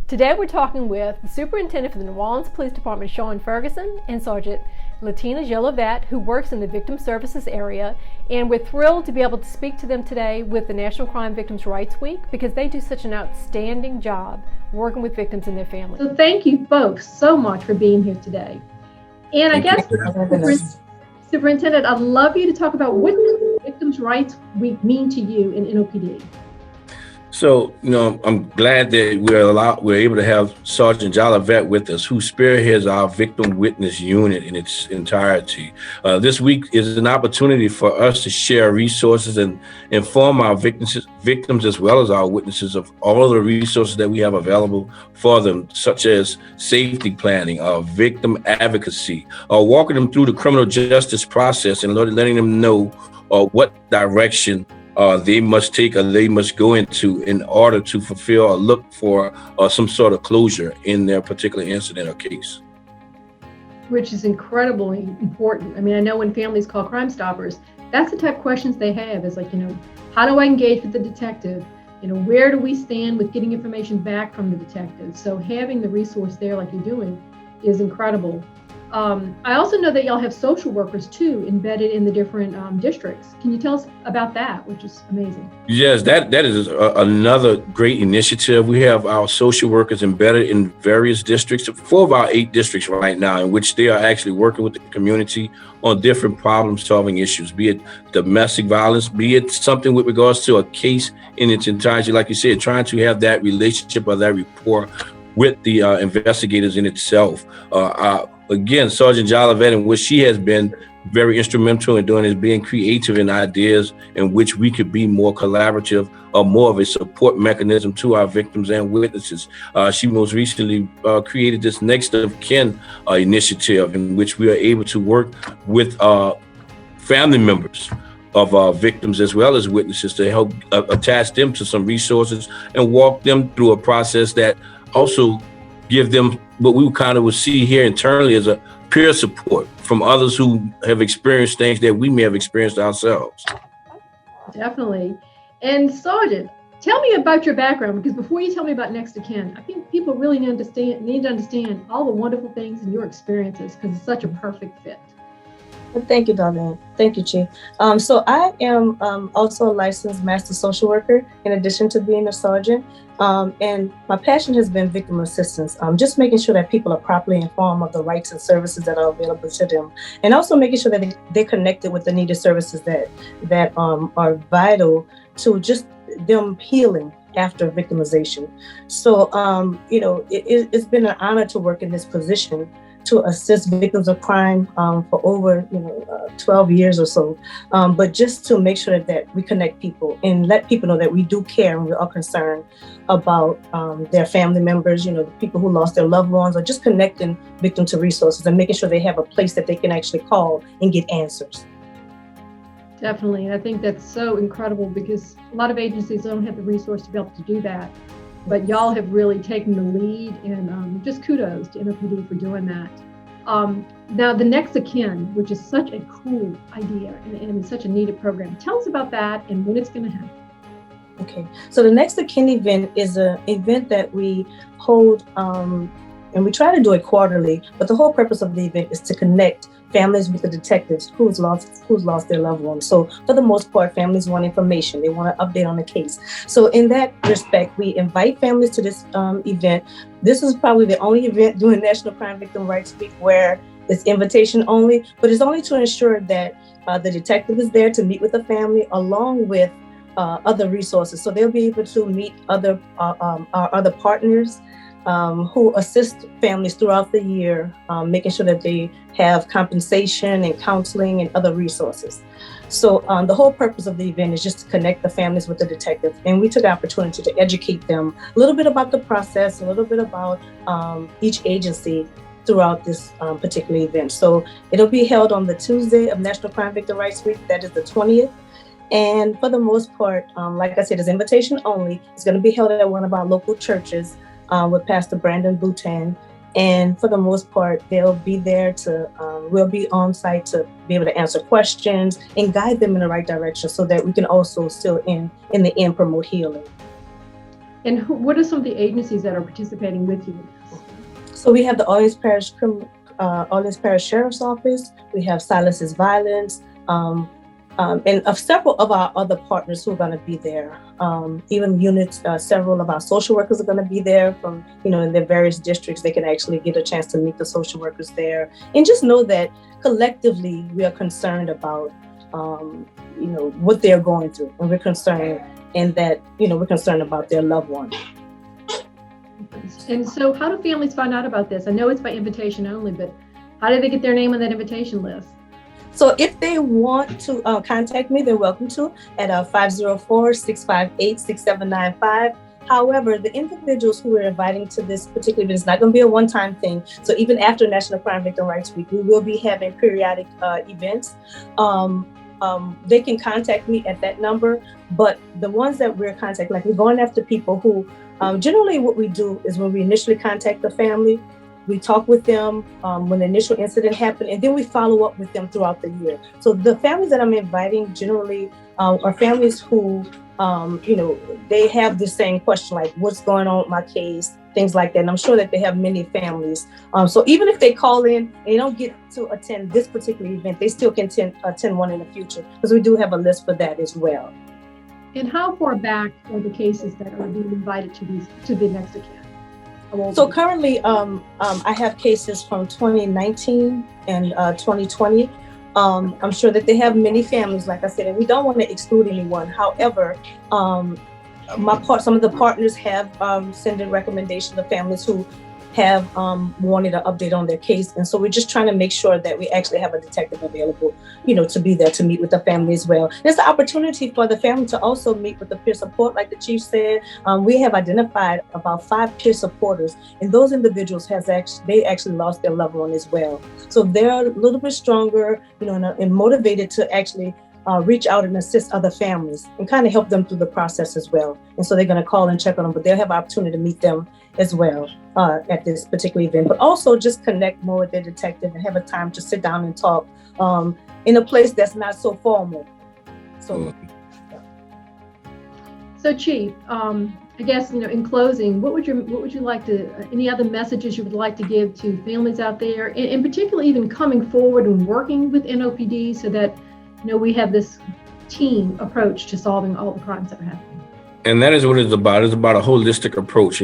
Today we're talking with the Superintendent for the New Orleans Police Department, Shaun Ferguson, and Sergeant Latina Jolivett, who works in the Victim Services area, and we're thrilled to be able to speak to them today with the National Crime Victims' Rights Week because they do such an outstanding job working with victims and their families. So thank you folks so much for being here today. And I guess, Superintendent, I'd love you to talk about what does Victims' Rights Week mean to you in NOPD? So, I'm glad that we're able to have Sergeant Jolivett with us, who spearheads our victim witness unit in its entirety. This week is an opportunity for us to share resources and inform our victims as well as our witnesses of all of the resources that we have available for them, such as safety planning, victim advocacy, walking them through the criminal justice process and letting them know what direction they must take or they must go into in order to fulfill or look for some sort of closure in their particular incident or case. Which is incredibly important. I mean, I know when families call Crime Stoppers, that's the type of questions they have is like, how do I engage with the detective? Where do we stand with getting information back from the detective? So having the resource there like you're doing is incredible. I also know that y'all have social workers too embedded in the different districts. Can you tell us about that, which is amazing? Yes, that is another great initiative. We have our social workers embedded in various districts, 4 of our 8 districts right now, in which they are actually working with the community on different problem-solving issues, be it domestic violence, be it something with regards to a case in its entirety, like you said, trying to have that relationship or that rapport with the investigators in itself. Again, Sergeant Jolivett, and what she has been very instrumental in doing is being creative in ideas in which we could be more collaborative or more of a support mechanism to our victims and witnesses. She most recently created this Next of Kin initiative in which we are able to work with family members of victims as well as witnesses to help attach them to some resources and walk them through a process that also give them what we kind of would see here internally as a peer support from others who have experienced things that we may have experienced ourselves. Definitely. And Sergeant, tell me about your background, because before you tell me about Next of Kin, I think people really need to understand all the wonderful things in your experiences because it's such a perfect fit. Thank you, Darlene. Thank you, Chief. So I am also a licensed master social worker in addition to being a sergeant. And my passion has been victim assistance, just making sure that people are properly informed of the rights and services that are available to them, and also making sure that they're connected with the needed services that are vital to just them healing after victimization. So, it's been an honor to work in this position to assist victims of crime for over 12 years or so, but just to make sure that we connect people and let people know that we do care and we are concerned about their family members, the people who lost their loved ones, or just connecting victims to resources and making sure they have a place that they can actually call and get answers. Definitely, and I think that's so incredible because a lot of agencies don't have the resource to be able to do that. But y'all have really taken the lead, and just kudos to NOPD for doing that. Now, the Next of Kin, which is such a cool idea and such a needed program. Tell us about that and when it's going to happen. Okay, so the Next of Kin event is an event that we hold, and we try to do it quarterly, but the whole purpose of the event is to connect families with the detectives who's lost their loved ones. So for the most part, families want information. They want an update on the case. So in that respect, we invite families to this event. This is probably the only event during National Crime Victim Rights Week where it's invitation only, but it's only to ensure that the detective is there to meet with the family along with other resources. So they'll be able to meet our other partners who assist families throughout the year, making sure that they have compensation and counseling and other resources. So the whole purpose of the event is just to connect the families with the detective. And we took the opportunity to educate them a little bit about the process, a little bit about each agency throughout this particular event. So it'll be held on the Tuesday of National Crime Victim Rights Week, that is the 20th. And for the most part, like I said, it's invitation only. It's going to be held at one of our local churches with Pastor Brandon Boutin. And for the most part, they'll be there we'll be on site to be able to answer questions and guide them in the right direction so that we can also still in the end promote healing. And what are some of the agencies that are participating with you? So we have the Orleans Parish Sheriff's Office. We have Silences Violence, and of several of our other partners who are going to be there. Even units, several of our social workers are going to be there from, in their various districts. They can actually get a chance to meet the social workers there, and just know that collectively we are concerned about, what they're going through, and we're concerned, and that, we're concerned about their loved one. And so how do families find out about this? I know it's by invitation only, but how do they get their name on that invitation list? So if they want to contact me, they're welcome to at 504-658-6795. However, the individuals who we're inviting to this particular event is not going to be a one-time thing. So even after National Crime Victim Rights Week, we will be having periodic events. They can contact me at that number, but the ones that we're contacting, like we're going after people who, generally what we do is when we initially contact the family, we talk with them when the initial incident happened, and then we follow up with them throughout the year. So the families that I'm inviting generally are families who, they have the same question, like what's going on with my case, things like that. And I'm sure that they have many families. So even if they call in and they don't get to attend this particular event, they still can attend one in the future, because we do have a list for that as well. And how far back are the cases that are being invited to the next account? So currently, I have cases from 2019 and 2020. I'm sure that they have many families, like I said, and we don't want to exclude anyone. However, some of the partners have sent in recommendations to families who have wanted an update on their case. And so we're just trying to make sure that we actually have a detective available, to be there to meet with the family as well. There's the opportunity for the family to also meet with the peer support, like the chief said. We have identified about 5 peer supporters, and those individuals they actually lost their loved one as well. So they're a little bit stronger, and motivated to actually reach out and assist other families and kind of help them through the process as well. And so they're going to call and check on them, but they'll have an opportunity to meet them as well at this particular event, but also just connect more with their detective and have a time to sit down and talk in a place that's not so formal. So, So Chief, I guess, in closing, what would you like to, any other messages you would like to give to families out there, and particularly even coming forward and working with NOPD so that, we have this team approach to solving all the crimes that are happening? And that is what it's about. It's about a holistic approach.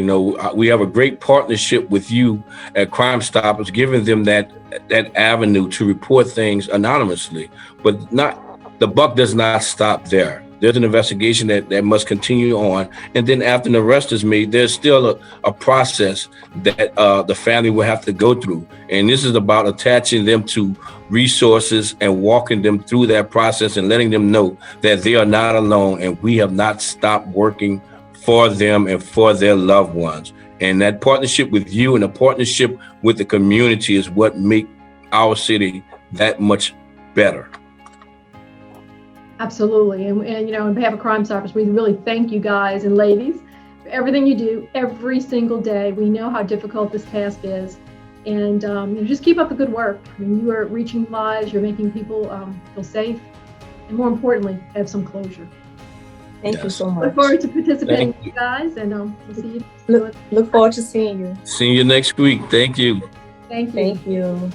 We have a great partnership with you at Crimestoppers, giving them that avenue to report things anonymously. But the buck does not stop there. There's an investigation that must continue on. And then after an arrest is made, there's still a process that the family will have to go through. And this is about attaching them to resources and walking them through that process and letting them know that they are not alone, and we have not stopped working for them and for their loved ones. And that partnership with you and the partnership with the community is what make our city that much better. Absolutely. And on behalf of Crimestoppers, we really thank you guys and ladies for everything you do every single day. We know how difficult this task is. And just keep up the good work. You are reaching lives, you're making people feel safe, and more importantly, have some closure. Thank you so much. Look forward to participating with you guys, and we'll see you. Look forward to seeing you. See you next week. Thank you. Thank you. Thank you.